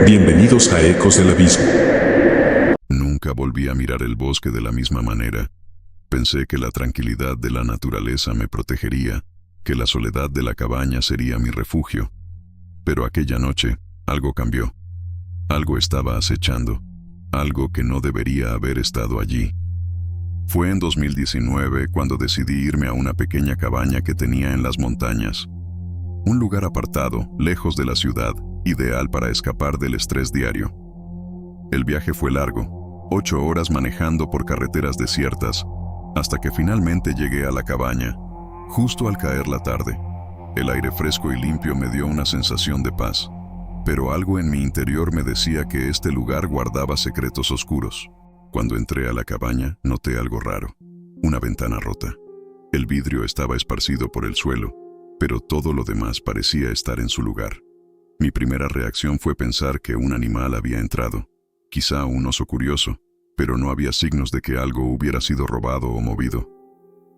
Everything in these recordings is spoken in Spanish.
Bienvenidos a Ecos del Abismo. Nunca volví a mirar el bosque de la misma manera. Pensé que la tranquilidad de la naturaleza me protegería, que la soledad de la cabaña sería mi refugio. Pero aquella noche, algo cambió. Algo estaba acechando, algo que no debería haber estado allí. Fue en 2019 cuando decidí irme a una pequeña cabaña que tenía en las montañas. Un lugar apartado, lejos de la ciudad, ideal para escapar del estrés diario. El viaje fue largo, 8 horas manejando por carreteras desiertas, hasta que finalmente llegué a la cabaña, justo al caer la tarde. El aire fresco y limpio me dio una sensación de paz, pero algo en mi interior me decía que este lugar guardaba secretos oscuros. Cuando entré a la cabaña, noté algo raro. Una ventana rota. El vidrio estaba esparcido por el suelo, pero todo lo demás parecía estar en su lugar. Mi primera reacción fue pensar que un animal había entrado, quizá un oso curioso, pero no había signos de que algo hubiera sido robado o movido.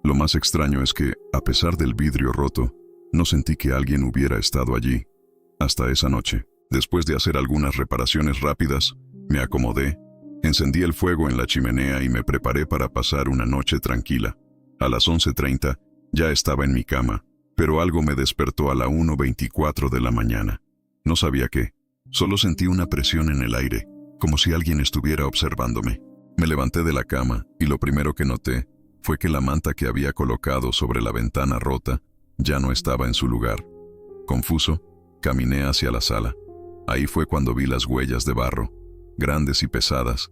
Lo más extraño es que, a pesar del vidrio roto, no sentí que alguien hubiera estado allí. Hasta esa noche, después de hacer algunas reparaciones rápidas, me acomodé, encendí el fuego en la chimenea y me preparé para pasar una noche tranquila. A las 11:30 ya estaba en mi cama, pero algo me despertó a la 1:24 de la mañana. No sabía qué, solo sentí una presión en el aire, como si alguien estuviera observándome. Me levanté de la cama y lo primero que noté fue que la manta que había colocado sobre la ventana rota ya no estaba en su lugar. Confuso, caminé hacia la sala. Ahí fue cuando vi las huellas de barro, grandes y pesadas,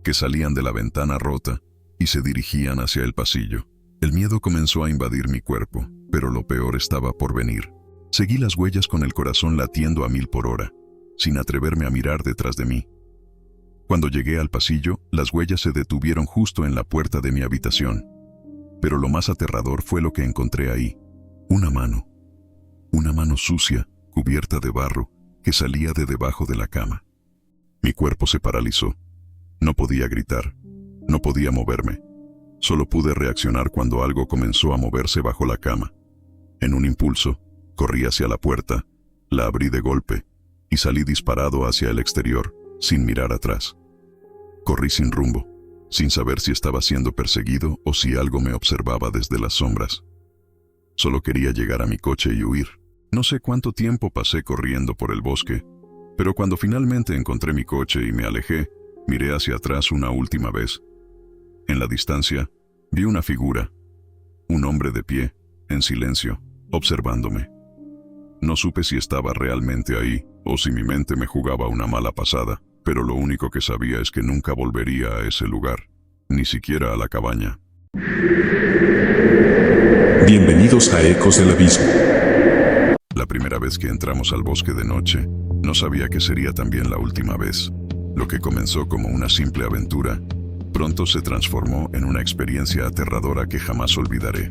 que salían de la ventana rota y se dirigían hacia el pasillo. El miedo comenzó a invadir mi cuerpo, pero lo peor estaba por venir. Seguí las huellas con el corazón latiendo a 1000 por hora, sin atreverme a mirar detrás de mí. Cuando llegué al pasillo, las huellas se detuvieron justo en la puerta de mi habitación. Pero lo más aterrador fue lo que encontré ahí. Una mano sucia, cubierta de barro, que salía de debajo de la cama. Mi cuerpo se paralizó. No podía gritar, no podía moverme. Solo pude reaccionar cuando algo comenzó a moverse bajo la cama. En un impulso, corrí hacia la puerta, la abrí de golpe y salí disparado hacia el exterior, sin mirar atrás. Corrí sin rumbo, sin saber si estaba siendo perseguido o si algo me observaba desde las sombras. Solo quería llegar a mi coche y huir. No sé cuánto tiempo pasé corriendo por el bosque, pero cuando finalmente encontré mi coche y me alejé, miré hacia atrás una última vez. En la distancia, vi una figura, un hombre de pie, en silencio, observándome. No supe si estaba realmente ahí o si mi mente me jugaba una mala pasada, pero lo único que sabía es que nunca volvería a ese lugar, ni siquiera a la cabaña. Bienvenidos a Ecos del Abismo. La primera vez que entramos al bosque de noche, no sabía que sería también la última vez. Lo que comenzó como una simple aventura, pronto se transformó en una experiencia aterradora que jamás olvidaré.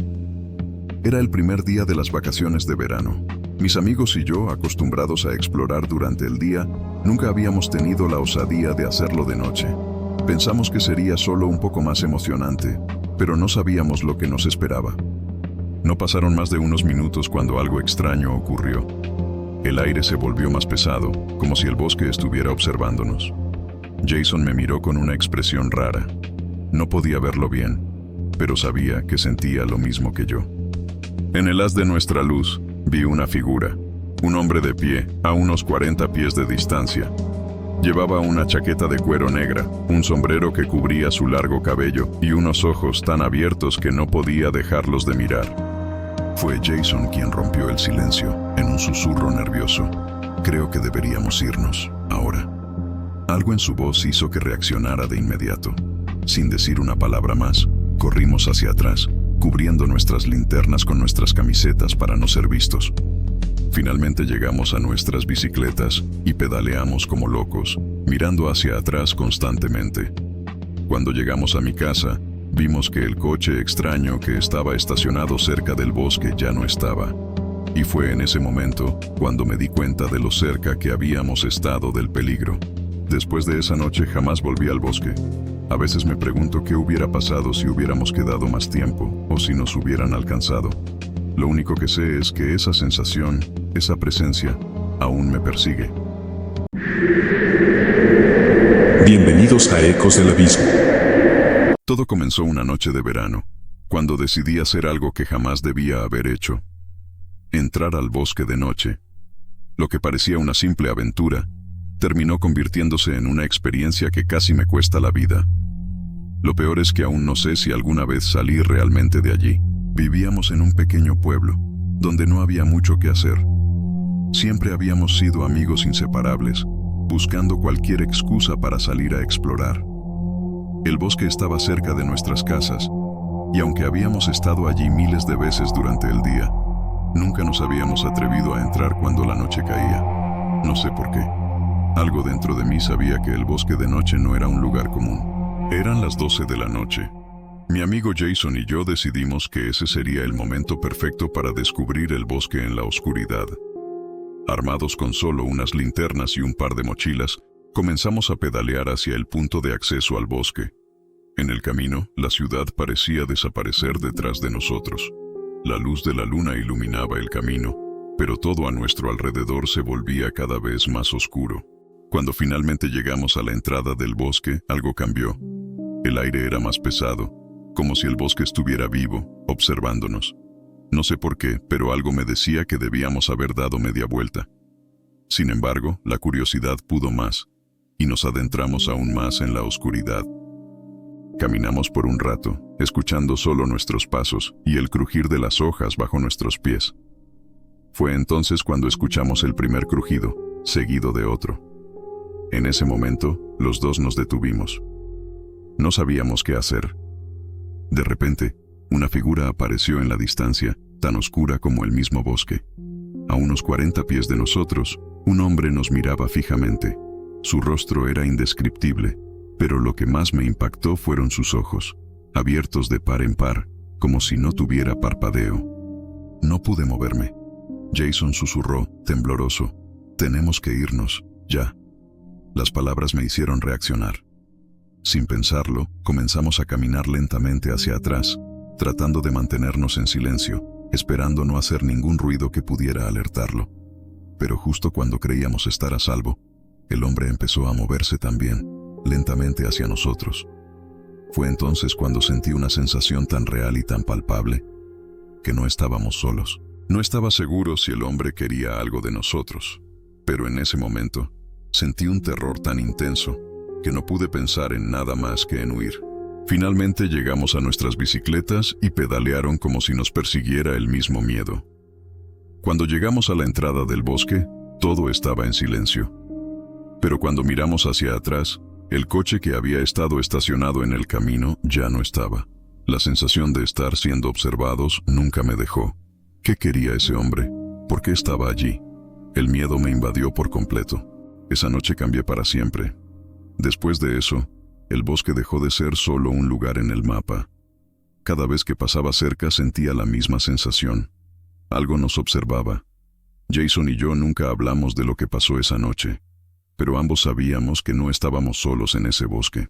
Era el primer día de las vacaciones de verano. Mis amigos y yo, acostumbrados a explorar durante el día, nunca habíamos tenido la osadía de hacerlo de noche. Pensamos que sería solo un poco más emocionante, pero no sabíamos lo que nos esperaba. No pasaron más de unos minutos cuando algo extraño ocurrió. El aire se volvió más pesado, como si el bosque estuviera observándonos. Jason me miró con una expresión rara. No podía verlo bien, pero sabía que sentía lo mismo que yo. En el haz de nuestra luz, vi una figura, un hombre de pie, a unos 40 pies de distancia. Llevaba una chaqueta de cuero negra, un sombrero que cubría su largo cabello y unos ojos tan abiertos que no podía dejarlos de mirar. Fue Jason quien rompió el silencio, en un susurro nervioso. Creo que deberíamos irnos, ahora. Algo en su voz hizo que reaccionara de inmediato. Sin decir una palabra más, corrimos hacia atrás, cubriendo nuestras linternas con nuestras camisetas para no ser vistos. Finalmente llegamos a nuestras bicicletas y pedaleamos como locos, mirando hacia atrás constantemente. Cuando llegamos a mi casa, vimos que el coche extraño que estaba estacionado cerca del bosque ya no estaba. Y fue en ese momento cuando me di cuenta de lo cerca que habíamos estado del peligro. Después de esa noche jamás volví al bosque. A veces me pregunto qué hubiera pasado si hubiéramos quedado más tiempo o si nos hubieran alcanzado. Lo único que sé es que esa sensación, esa presencia, aún me persigue. Bienvenidos a Ecos del Abismo. Todo comenzó una noche de verano, cuando decidí hacer algo que jamás debía haber hecho. Entrar al bosque de noche. Lo que parecía una simple aventura, terminó convirtiéndose en una experiencia que casi me cuesta la vida. Lo peor es que aún no sé si alguna vez salí realmente de allí. Vivíamos en un pequeño pueblo, donde no había mucho que hacer. Siempre habíamos sido amigos inseparables, buscando cualquier excusa para salir a explorar. El bosque estaba cerca de nuestras casas, y aunque habíamos estado allí miles de veces durante el día, nunca nos habíamos atrevido a entrar cuando la noche caía. No sé por qué. Algo dentro de mí sabía que el bosque de noche no era un lugar común. Eran las 12 de la noche. Mi amigo Jason y yo decidimos que ese sería el momento perfecto para descubrir el bosque en la oscuridad. Armados con solo unas linternas y un par de mochilas, comenzamos a pedalear hacia el punto de acceso al bosque. En el camino, la ciudad parecía desaparecer detrás de nosotros. La luz de la luna iluminaba el camino, pero todo a nuestro alrededor se volvía cada vez más oscuro. Cuando finalmente llegamos a la entrada del bosque, algo cambió. El aire era más pesado, como si el bosque estuviera vivo, observándonos. No sé por qué, pero algo me decía que debíamos haber dado media vuelta. Sin embargo, la curiosidad pudo más, y nos adentramos aún más en la oscuridad. Caminamos por un rato, escuchando solo nuestros pasos y el crujir de las hojas bajo nuestros pies. Fue entonces cuando escuchamos el primer crujido, seguido de otro. En ese momento, los dos nos detuvimos. No sabíamos qué hacer. De repente, una figura apareció en la distancia, tan oscura como el mismo bosque. A unos 40 pies de nosotros, un hombre nos miraba fijamente. Su rostro era indescriptible, pero lo que más me impactó fueron sus ojos, abiertos de par en par, como si no tuviera parpadeo. No pude moverme. Jason susurró, tembloroso: «Tenemos que irnos, ya». Las palabras me hicieron reaccionar. Sin pensarlo, comenzamos a caminar lentamente hacia atrás, tratando de mantenernos en silencio, esperando no hacer ningún ruido que pudiera alertarlo. Pero justo cuando creíamos estar a salvo, el hombre empezó a moverse también, lentamente hacia nosotros. Fue entonces cuando sentí una sensación tan real y tan palpable, que no estábamos solos. No estaba seguro si el hombre quería algo de nosotros, pero en ese momento, sentí un terror tan intenso que no pude pensar en nada más que en huir. Finalmente llegamos a nuestras bicicletas y pedalearon como si nos persiguiera el mismo miedo. Cuando llegamos a la entrada del bosque, todo estaba en silencio. Pero cuando miramos hacia atrás, el coche que había estado estacionado en el camino ya no estaba. La sensación de estar siendo observados nunca me dejó. ¿Qué quería ese hombre? ¿Por qué estaba allí? El miedo me invadió por completo. Esa noche cambié para siempre. Después de eso, el bosque dejó de ser solo un lugar en el mapa. Cada vez que pasaba cerca sentía la misma sensación. Algo nos observaba. Jason y yo nunca hablamos de lo que pasó esa noche, pero ambos sabíamos que no estábamos solos en ese bosque.